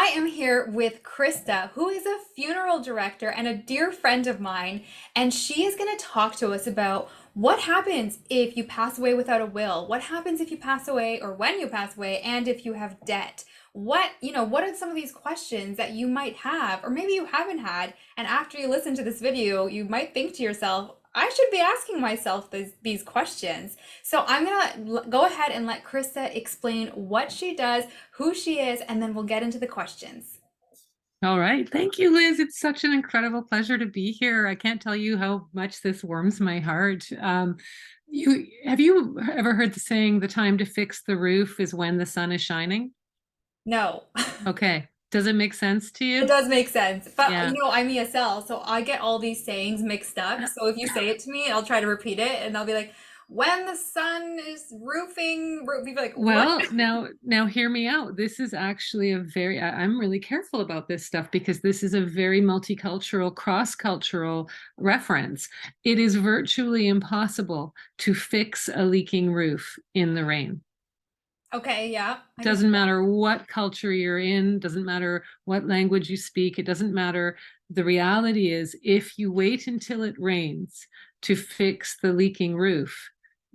I am here with Krista, who is a funeral director and a dear friend of mine, and she is going to talk to us about what happens if you pass away without a will, what happens if you pass away or when you pass away, and if you have debt. What are some of these questions that you might have, or maybe you haven't had, and after you listen to this video, you might think to yourself, I should be asking myself these questions. So I'm gonna go ahead and let Krista explain what she does, who she is, and then we'll get into the questions. All right. Thank you, Liz. It's such an incredible pleasure to be here. I can't tell you how much this warms my heart. Have you ever heard the saying, the time to fix the roof is when the sun is shining? No, Okay. Does it make sense to it you? does make sense. But Yeah. I'm ESL, so I get all these sayings mixed up. So if you say it to me, I'll try to repeat it, and I'll be like, when the sun is roofing, people are like, what? Well, now hear me out. This is actually I'm really careful about this stuff because this is a very multicultural, cross-cultural reference. It is virtually impossible to fix a leaking roof in the rain. Okay, yeah, I can see Doesn't that. matter what culture you're in, doesn't matter what language you speak, it doesn't matter. The reality is, if you wait until it rains to fix the leaking roof,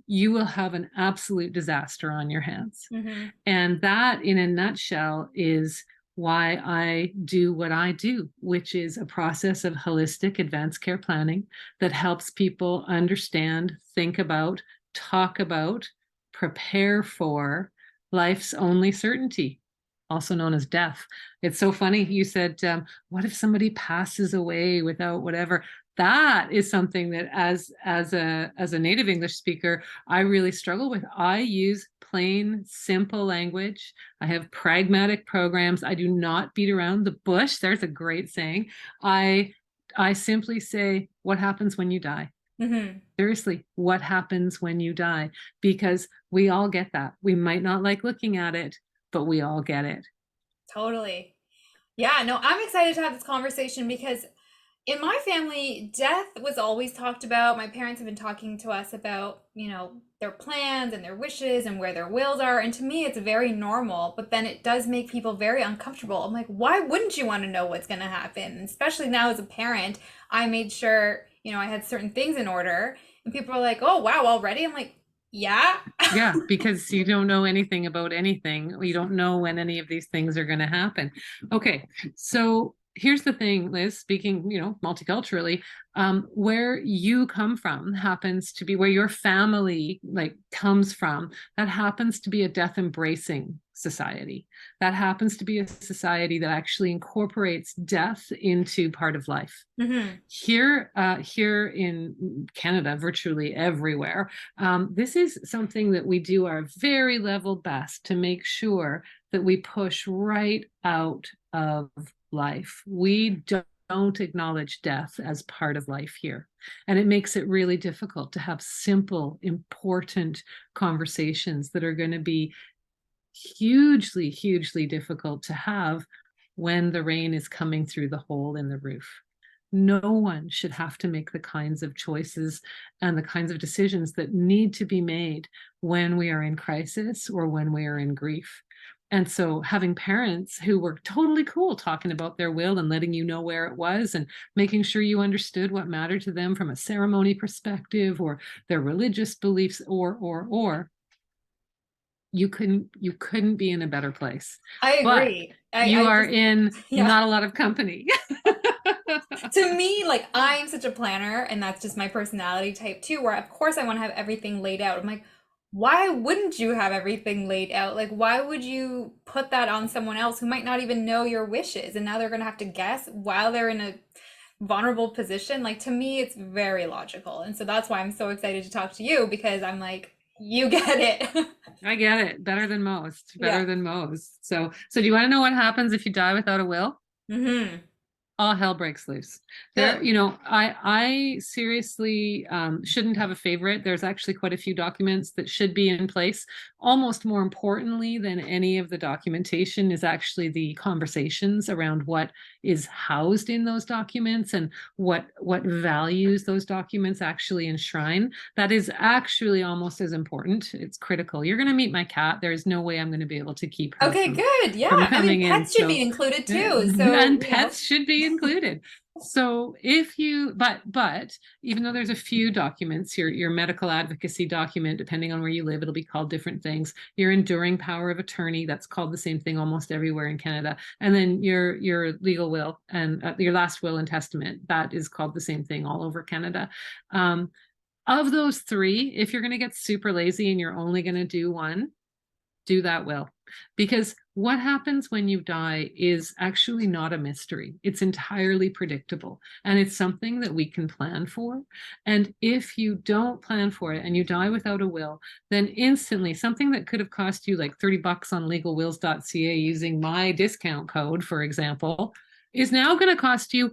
you will have an absolute disaster on your hands. Hmm. And that, in a nutshell, is why I do what I do, which is a process of holistic advanced care planning that helps people understand, think about, talk about, prepare for life's only certainty, also known as death. It's so funny. You said, what if somebody passes away without whatever? That is something that as a native English speaker, I really struggle with. I use plain, simple language. I have pragmatic programs. I do not beat around the bush. There's a great saying. I I simply say, what happens when you die? Hmm. Seriously, what happens when you die? Because we all get that. We might not like looking at it, but we all get it. Totally. Yeah, no, I'm excited to have this conversation because in my family, death was always talked about. My parents have been talking to us about, their plans and their wishes and where their wills are. And to me, it's very normal, but then it does make people very uncomfortable. I'm like, why wouldn't you want to know what's going to happen? And especially now as a parent, I made sure, I had certain things in order. And people are like, oh, wow, already? I'm like, yeah. Yeah, because you don't know anything about anything. You don't know when any of these things are going to happen. Okay, so here's the thing, Liz, speaking, multiculturally, where you come from happens to be where your family like comes from. That happens to be a death embracing society. That happens to be a society that actually incorporates death into part of life. Hmm. Here in Canada, virtually everywhere, this is something that we do our very level best to make sure that we push right out of life. We don't acknowledge death as part of life here. And it makes it really difficult to have simple, important conversations that are going to be hugely, hugely difficult to have when the rain is coming through the hole in the roof. No one should have to make the kinds of choices and the kinds of decisions that need to be made when we are in crisis or when we are in grief. And so having parents who were totally cool talking about their will and letting you know where it was and making sure you understood what mattered to them from a ceremony perspective or their religious beliefs or you couldn't be in a better place. I But agree. you I are just, in yeah. not a lot of company. To me, like I'm such a planner, and that's just my personality type too, where of course I want to have everything laid out. I'm like, why wouldn't you have everything laid out? Like, why would you put that on someone else who might not even know your wishes, and now they're gonna have to guess while they're in a vulnerable position? Like, to me, it's very logical. And so that's why I'm so excited to talk to you because I'm like, you get it. I get it. Better than most. Yeah. Better than most. So do you want to know what happens if you die without a will? Hmm. all hell breaks loose. There, Good. you know, I seriously shouldn't have a favorite. There's actually quite a few documents that should be in place. Almost more importantly than any of the documentation is actually the conversations around what is housed in those documents and what values those documents actually enshrine. That is actually almost as important. It's critical. You're going to meet my cat. There's no way I'm going to be able to keep her Okay, good. from Yeah. I mean, coming in. pets should be So included too. So, and pets should be included. So if you, but even though there's a few documents, your medical advocacy document, depending on where you live, it'll be called different things. Your enduring power of attorney, that's called the same thing almost everywhere in Canada. And then your legal will and your last will and testament, that is called the same thing all over Canada. Of those three, if you're going to get super lazy and you're only going to do one, do that will. Because what happens when you die is actually not a mystery. It's entirely predictable. And it's something that we can plan for. And if you don't plan for it and you die without a will, then instantly something that could have cost you like 30 bucks on legalwills.ca using my discount code, for example, is now going to cost you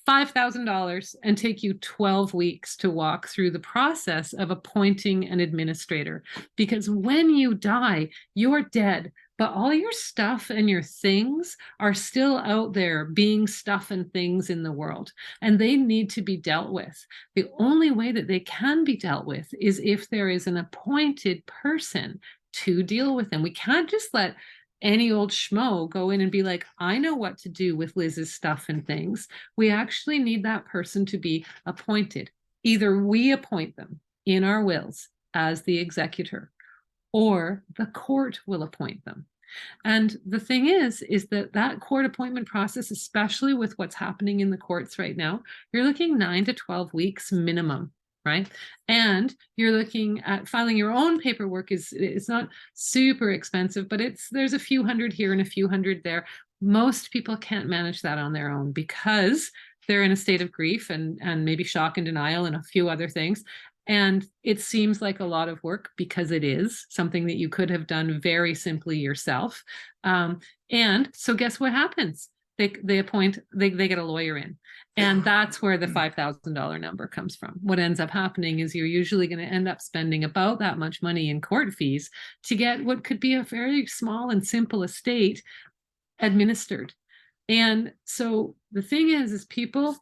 $5,000 and take you 12 weeks to walk through the process of appointing an administrator. Because when you die, you're dead, but all your stuff and your things are still out there being stuff and things in the world, and they need to be dealt with. The only way that they can be dealt with is if there is an appointed person to deal with them. We can't just let any old schmo go in and be like, I know what to do with Liz's stuff and things. We actually need that person to be appointed. Either we appoint them in our wills as the executor, or the court will appoint them. And the thing is that court appointment process, especially with what's happening in the courts right now, you're looking 9 to 12 weeks minimum. Right. And you're looking at filing your own paperwork it's not super expensive, but there's a few hundred here and a few hundred there. Most people can't manage that on their own because they're in a state of grief and maybe shock and denial and a few other things. And it seems like a lot of work because it is something that you could have done very simply yourself. And so guess what happens? They get a lawyer in. And that's where the $5,000 number comes from. What ends up happening is you're usually going to end up spending about that much money in court fees to get what could be a very small and simple estate administered. And so the thing is people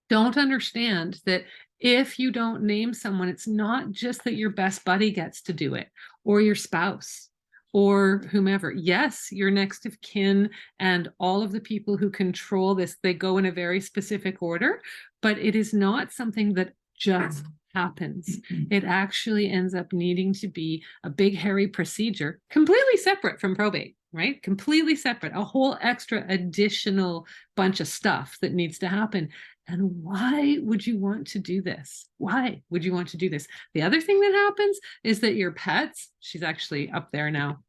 don't understand that if you don't name someone, it's not just that your best buddy gets to do it or your spouse or whomever. Yes, your next of kin and all of the people who control this, they go in a very specific order, but it is not something that just happens. It actually ends up needing to be a big, hairy procedure, completely separate from probate, right? Completely separate, a whole extra additional bunch of stuff that needs to happen. And why would you want to do this? Why would you want to do this? The other thing that happens is that your pets, she's actually up there now.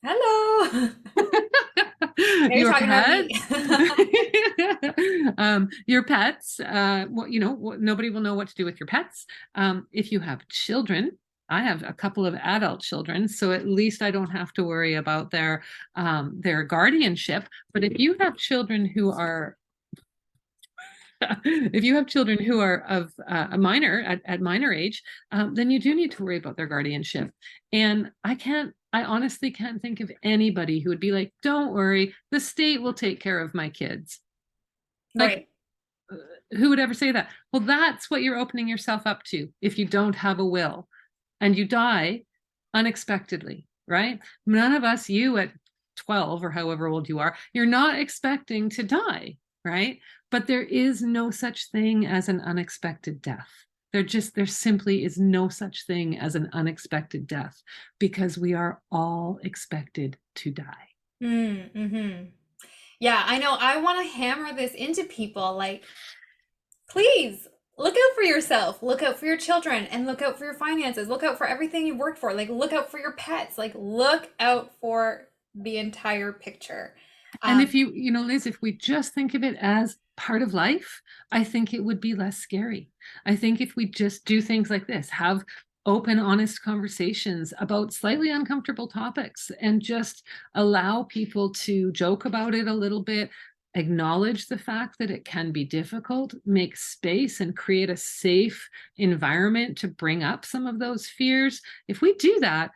Hello. Your talking pets, your pets, nobody will know what to do with your pets. If you have children, I have a couple of adult children, so at least I don't have to worry about their guardianship. But if you have children who are of a minor at minor age, then you do need to worry about their guardianship. And I honestly can't think of anybody who would be like, don't worry, the state will take care of my kids. Like, Right. Who would ever say that? Well, that's what you're opening yourself up to if you don't have a will and you die unexpectedly, right? None of us, you at 12 or however old you are, you're not expecting to die, right? But there is no such thing as an unexpected death. There simply is no such thing as an unexpected death because we are all expected to die. Mm-hmm. Yeah, I know. I want to hammer this into people. Like, please look out for yourself, look out for your children, and look out for your finances. Look out for everything you worked for. Like, look out for your pets. Like, look out for the entire picture. And if Liz, if we just think of it as part of life, I think it would be less scary. I think if we just do things like this, have open, honest conversations about slightly uncomfortable topics and just allow people to joke about it a little bit, acknowledge the fact that it can be difficult, make space and create a safe environment to bring up some of those fears. If we do that,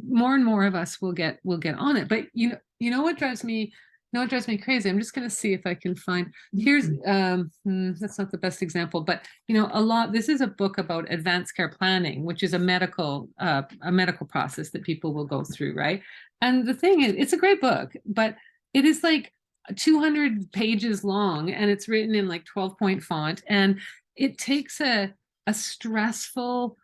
more and more of us will get on it. But you know what drives me crazy. I'm just going to see if I can find, here's that's not the best example, but this is a book about advanced care planning, which is a medical process that people will go through, right? And the thing is, it's a great book, but it is like 200 pages long, and it's written in like 12-point font, and it takes a stressful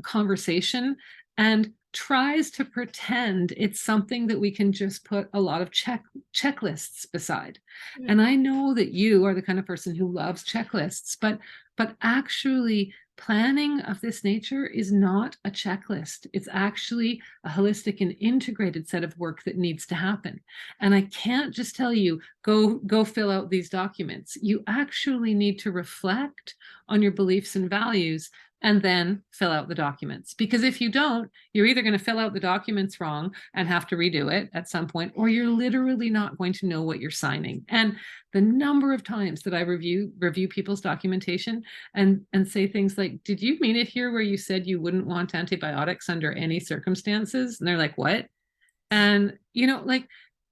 conversation and tries to pretend it's something that we can just put a lot of checklists beside. And I know that you are the kind of person who loves checklists, but actually planning of this nature is not a checklist. It's actually a holistic and integrated set of work that needs to happen. And I can't just tell you, go fill out these documents. You actually need to reflect on your beliefs and values and then fill out the documents. Because if you don't, you're either going to fill out the documents wrong and have to redo it at some point, or you're literally not going to know what you're signing. And the number of times that I review people's documentation and say things like, did you mean it here where you said you wouldn't want antibiotics under any circumstances? And they're like, what? And,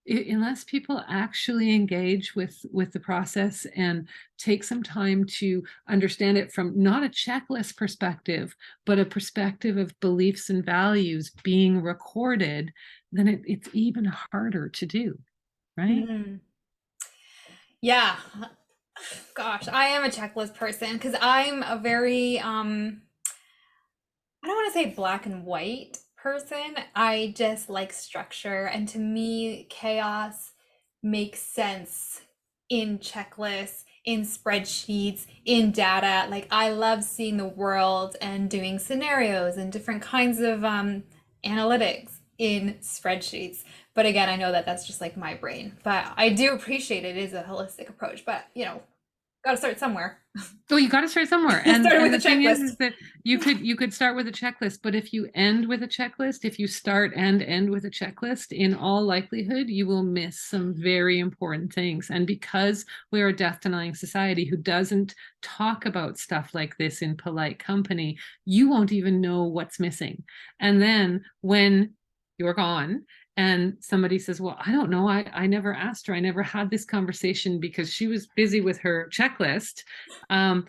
unless people actually engage with the process and take some time to understand it from not a checklist perspective, but a perspective of beliefs and values being recorded, then it's even harder to do, right? Mm. Yeah. Gosh, I am a checklist person because I'm a very I don't want to say black and white person. I just like structure. And to me, chaos makes sense in checklists, in spreadsheets, in data. Like, I love seeing the world and doing scenarios and different kinds of analytics in spreadsheets. But again, I know that that's just like my brain. But I do appreciate it is a holistic approach. But, got to start somewhere. So you got to start somewhere. And, Started and with the a thing checklist. is that you could start with a checklist, but if you end with a checklist, if you start and end with a checklist, in all likelihood, you will miss some very important things. And because we're a death denying society who doesn't talk about stuff like this in polite company, you won't even know what's missing. And then when you're gone, and somebody says, well, I don't know, I never asked her, I never had this conversation because she was busy with her checklist, and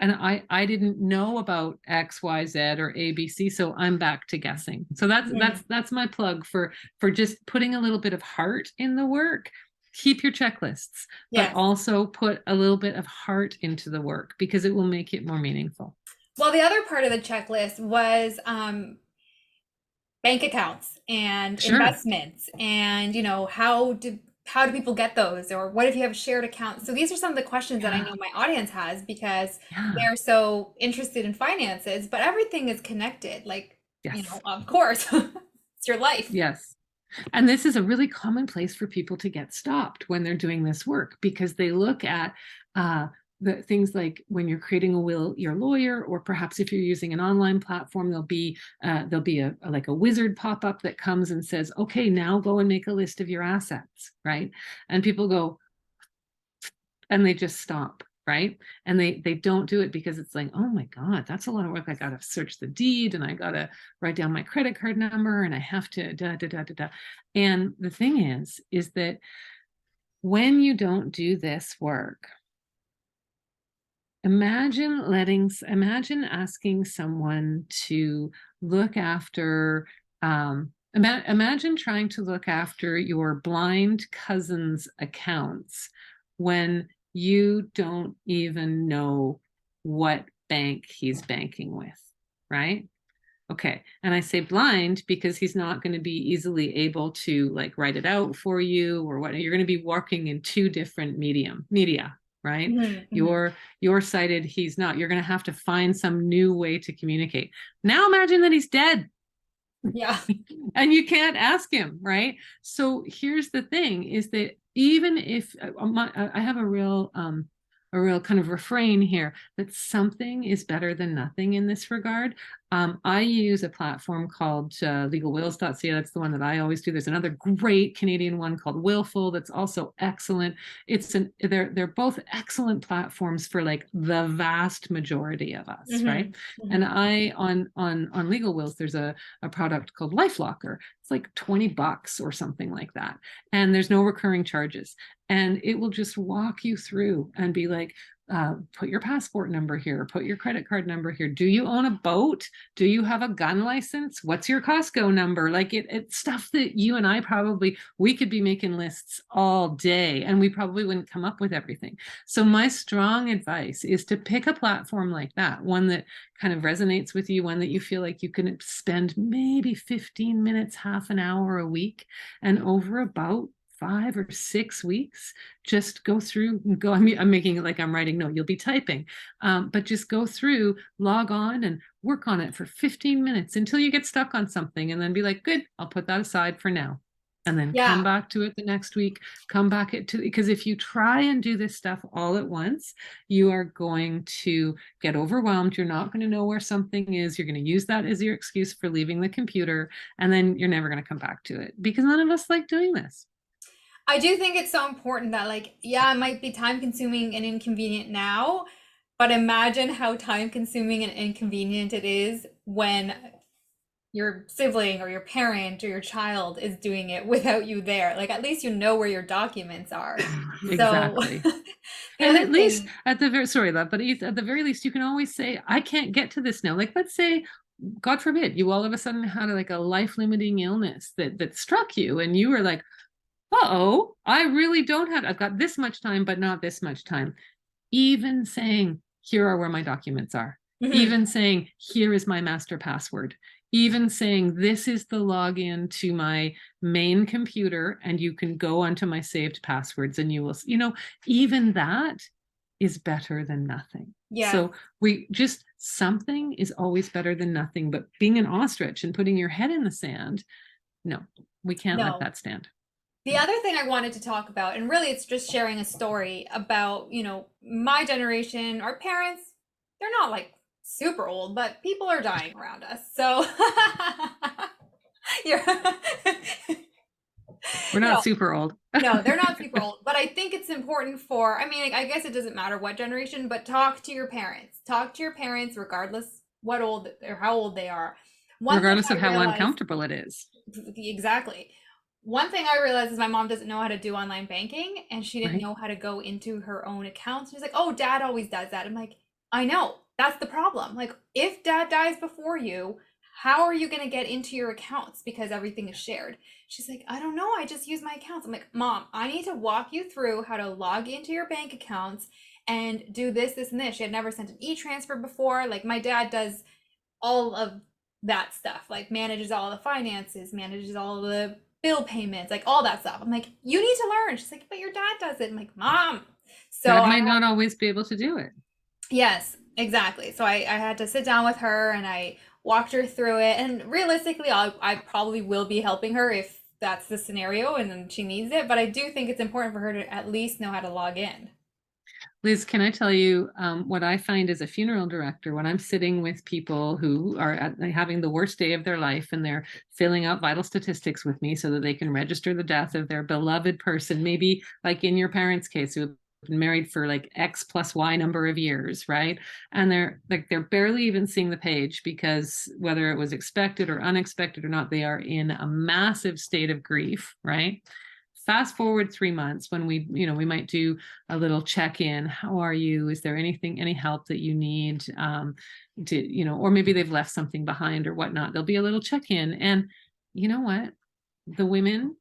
I didn't know about X, Y, Z, or ABC, so I'm back to guessing. So that's my plug for just putting a little bit of heart in the work. Keep your checklists, but Yes. also put a little bit of heart into the work, because it will make it more meaningful. Well, the other part of the checklist was bank accounts and Sure. investments, and how do people get those, or what if you have a shared account? So these are some of the questions that I Yeah. know my audience has because Yeah. they're so interested in finances, but everything is connected. Like, Yes. of course, it's your life. Yes. And this is a really common place for people to get stopped when they're doing this work, because they look at the things like, when you're creating a will, your lawyer, or perhaps if you're using an online platform, there'll be like a wizard pop up that comes and says, okay, now go and make a list of your assets, right? And people go, and they just stop, right? And they don't do it because it's like, oh my God, that's a lot of work. I gotta search the deed, and I gotta write down my credit card number, and I have to da da da da da. And the thing is that when you don't do this work, imagine asking someone to look after, imagine trying to look after your blind cousin's accounts when you don't even know what bank he's banking with, right? Okay. And I say blind because he's not going to be easily able to like write it out for you, or what. You're going to be working in two different media, right? Mhm, mhm. You're sighted, he's not. You're going to have to find some new way to communicate. Now imagine that he's dead Yeah. and you can't ask him, right? So here's the thing, is that even if I have a real kind of refrain here, that something is better than nothing in this regard. I use a platform called legalwills.ca. That's the one that I always do. There's another great Canadian one called Willful that's also excellent. They're both excellent platforms for like the vast majority of us, Mm-hmm. right? And Mm-hmm. I on Legal Wills, there's a product called LifeLocker. It's like $20 or something like that. And there's no recurring charges. And it will just walk you through and be like, put your passport number here, put your credit card number here. Do you own a boat? Do you have a gun license? What's your Costco number? Like it's stuff that you and I probably, we could be making lists all day and we probably wouldn't come up with everything. So my strong advice is to pick a platform like that, one that kind of resonates with you, one that you feel like you can spend maybe 15 minutes, half an hour a week, and over about 5 or 6 weeks, just go through and go. I'm making it like I'm writing. No, you'll be typing, but just go through, log on, and work on it for 15 minutes until you get stuck on something, and then be like, "Good, I'll put that aside for now," and then come Yeah. back to it the next week. Come back to because if you try and do this stuff all at once, you are going to get overwhelmed. You're not going to know where something is. You're going to use that as your excuse for leaving the computer, and then you're never going to come back to it because none of us like doing this. I do think it's so important that, like, yeah, it might be time consuming and inconvenient now, but imagine how time consuming and inconvenient it is when your sibling or your parent or your child is doing it without you there. Like, at least you know where your documents are. So, Exactly. the And other at least thing, at the very sorry that, but at the very least, you can always say, I can't get to this now. Like, let's say, God forbid, you all of a sudden had like a life-limiting illness that struck you, and you were like, uh-oh, I really don't have, I've got this much time, but not this much time. Even saying, here are where my documents are. Mhm. Even saying, here is my master password. Even saying, this is the login to my main computer, and you can go onto my saved passwords and you will, even that is better than nothing. Yes, So we just, something is always better than nothing, but being an ostrich and putting your head in the sand, no, we can't let no. that stand. The other thing I wanted to talk about, and really it's just sharing a story about, my generation, our parents, they're not like super old, but people are dying around us. So you're We're not no, super old. no, they're not super old, but I think it's important for, I mean, I guess it doesn't matter what generation, but talk to your parents. Talk to your parents regardless what old or how old they are. One thing Regardless of I how realized uncomfortable it is. exactly. One thing I realized is my mom doesn't know how to do online banking and she didn't Right. know how to go into her own accounts. She's like, "Oh, dad always does that." I'm like, "I know. That's the problem. Like, if dad dies before you, how are you going to get into your accounts because everything is shared?" She's like, "I don't know. I just use my accounts." I'm like, "Mom, I need to walk you through how to log into your bank accounts and do this, this, and this." She had never sent an e-transfer before. Like, my dad does all of that stuff, like manages all the finances, manages all the bill payments, like all that stuff. I'm like, you need to learn. She's like, but your dad does it. I'm like, Mom. So Dad I might had, not always be able to do it. yes, exactly. So I had to sit down with her and I walked her through it. And realistically, I probably will be helping her if that's the scenario and then she needs it. But I do think it's important for her to at least know how to log in. Liz, can I tell you what I find as a funeral director when I'm sitting with people who are having the worst day of their life and they're filling out vital statistics with me so that they can register the death of their beloved person, maybe like in your parents' case, who have been married for like X plus Y number of years, right? And they're barely even seeing the page because whether it was expected or unexpected or not, they are in a massive state of grief, right? Fast forward 3 months when we might do a little check-in. How are you? Is there any help that you need? Or maybe they've left something behind or whatnot. There'll be a little check-in. And you know what? The women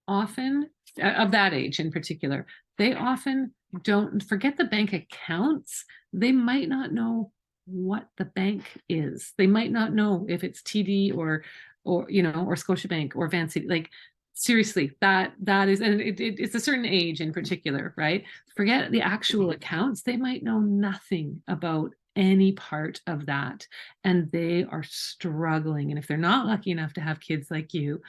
often of that age in particular, they often don't forget the bank accounts. They might not know what the bank is. They might not know if it's TD or Scotiabank or Vancity. Like seriously, that is, and it's a certain age in particular, right? Forget the actual accounts. They might know nothing about any part of that, and they are struggling. And if they're not lucky enough to have kids like you,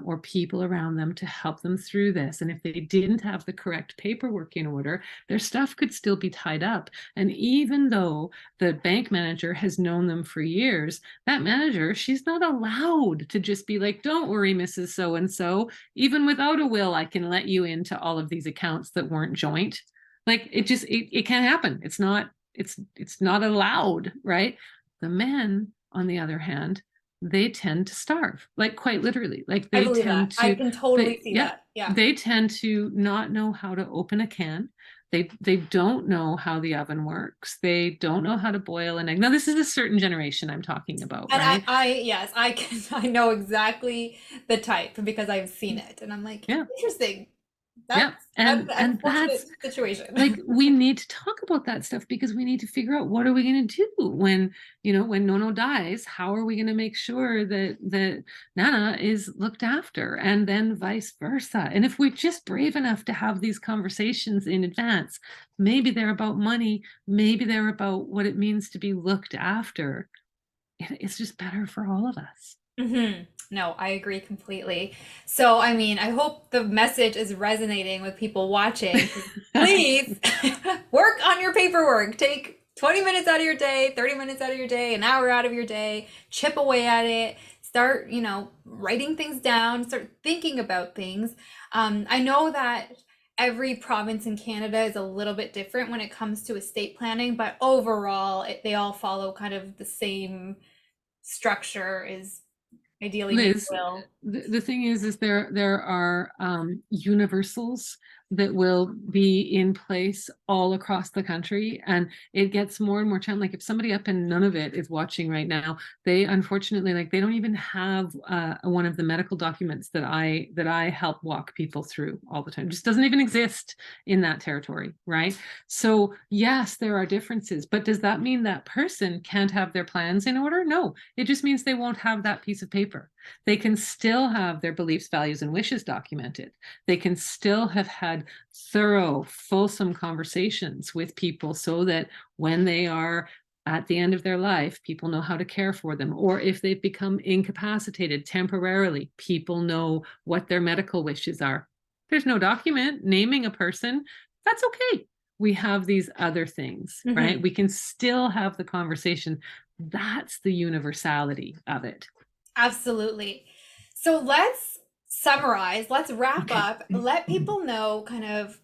or people around them to help them through this, and if they didn't have the correct paperwork in order, their stuff could still be tied up. And even though the bank manager has known them for years, that manager, she's not allowed to just be like, don't worry, Mrs. So and so, even without a will, I can let you into all of these accounts that weren't joint. Like, it can't happen. It's not allowed, right? The men, on the other hand, they tend to starve, like quite literally. Like I they believe that. tend I to, can totally see yeah, that. Yeah. they tend to not know how to open a can. They don't know how the oven works. They don't know how to boil an egg. Now, this is a certain generation I'm talking about, And right? yes, I can, I know exactly the type because I've seen it, and I'm like, Yeah, interesting. yeah. That's And an that's unfortunate situation. like, we need to talk about that stuff because we need to figure out what are we going to do when, when Nono dies. How are we going to make sure that Nana is looked after, and then vice versa? And if we're just brave enough to have these conversations in advance, maybe they're about money, maybe they're about what it means to be looked after. It's just better for all of us. No, I agree completely. So, I mean, I hope the message is resonating with people watching. Please work on your paperwork. Take 20 minutes out of your day, 30 minutes out of your day, an hour out of your day, chip away at it. Start, writing things down, start thinking about things. I know that every province in Canada is a little bit different when it comes to estate planning, but overall, they all follow kind of the same structure is ideally make a Liz, will. the thing is there are universals that will be in place all across the country, and it gets more and more challenging. Like, if somebody up in Nunavut is watching right now, they unfortunately, like, they don't even have one of the medical documents that I help walk people through all the time. It just doesn't even exist in that territory, right? So yes, there are differences, but does that mean that person can't have their plans in order? No, it just means they won't have that piece of paper. They can still have their beliefs, values, and wishes documented. They can still have had thorough, fulsome conversations with people so that when they are at the end of their life, people know how to care for them. Or if they've become incapacitated temporarily, people know what their medical wishes are. There's no document naming a person. That's okay. We have these other things, right? Hmm. We can still have the conversation. That's the universality of it. Absolutely. So let's summarize, let's wrap Okay. up, let people know kind of,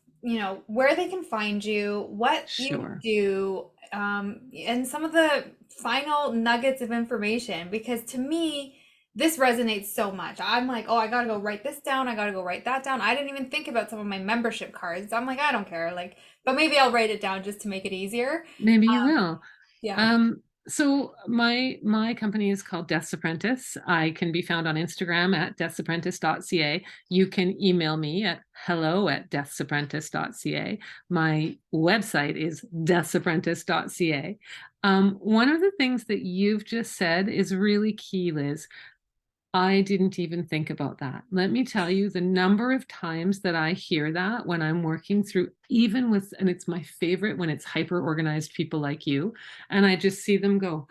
where they can find you, what you Sure. do, and some of the final nuggets of information, because to me, this resonates so much. I'm like, oh, I gotta go write this down. I gotta go write that down. I didn't even think about some of my membership cards. I'm like, I don't care. Like, but maybe I'll write it down just to make it easier. Maybe you Um, will. yeah. So my company is called Death's Apprentice. I can be found on Instagram at deathsapprentice.ca. You can email me at hello@deathsapprentice.ca. My website is deathsapprentice.ca. One of the things that you've just said is really key, Liz. I didn't even think about that. Let me tell you the number of times that I hear that when I'm working through, even with, and it's my favorite when it's hyper organized people like you, and I just see them go,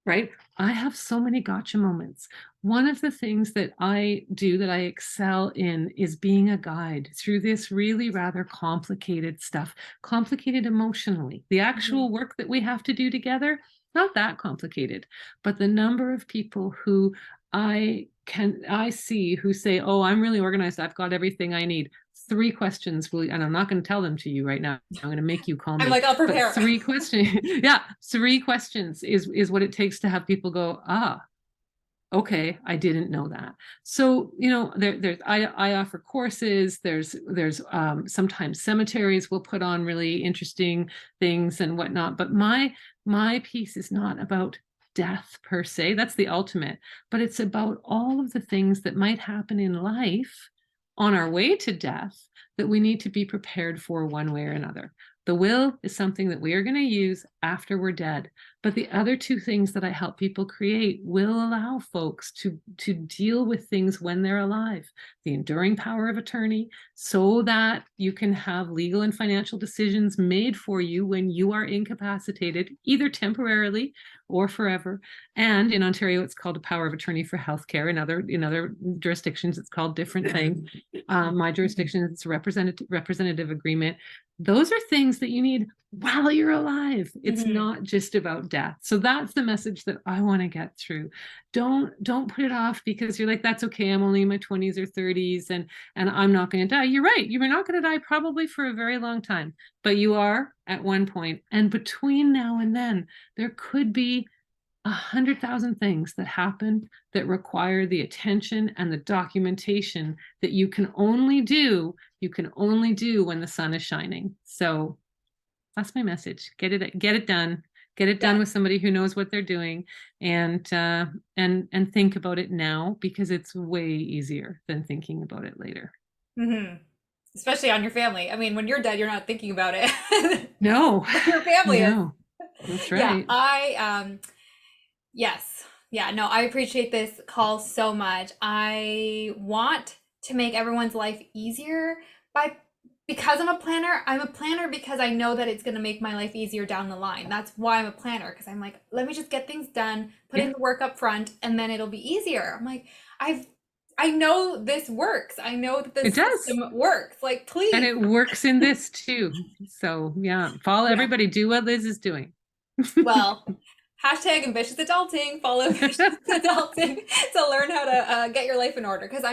right? I have so many gotcha moments. One of the things that I do that I excel in is being a guide through this really rather complicated stuff, complicated emotionally. The Mhm. actual work that we have to do together, not that complicated, but the number of people who I see who say, "Oh, I'm really organized. I've got everything I need." Three questions will, and I'm not going to tell them to you right now. I'm going to make you call I'm me. like, I'll But prepare. three questions, yeah, three questions is what it takes to have people go, ah, okay, I didn't know that. So, there's I offer courses. There's sometimes cemeteries will put on really interesting things and whatnot. But my piece is not about death per se. That's the ultimate, but it's about all of the things that might happen in life on our way to death that we need to be prepared for one way or another. The will is something that we are going to use after we're dead. But the other two things that I help people create will allow folks to deal with things when they're alive. The enduring power of attorney, so that you can have legal and financial decisions made for you when you are incapacitated, either temporarily or forever. And in Ontario, it's called a power of attorney for healthcare. In other jurisdictions, it's called different things. My jurisdiction, it's a representative agreement. Those are things that you need while you're alive. It's Mhm. not just about death. So that's the message that I want to get through. Don't put it off because you're like, that's okay, I'm only in my 20s or 30s and I'm not going to die. You're right. You're not going to die probably for a very long time, but you are at one point. And between now and then, there could be 100,000 things that happen that require the attention and the documentation that you can only do when the sun is shining. So that's my message. Get it done. Get it done Yeah. with somebody who knows what they're doing, and think about it now, because it's way easier than thinking about it later. Hmm. Especially on your family. I mean, when you're dead, you're not thinking about it. No, But your family is. no, that's Yeah, right. yes. Yeah, no, I appreciate this call so much. I want to make everyone's life easier by because I'm a planner because I know that it's going to make my life easier down the line. That's why I'm a planner, because I'm like, let me just get things done, put Yeah, in the work up front, and then it'll be easier. I'm like, I know this works. I know that it this does. system works. Like, And please. it works in this too. So yeah, follow Yeah. everybody, do what Liz is doing. Well, hashtag ambitious adulting, follow ambitious adulting to learn how to get your life in order. Because I'm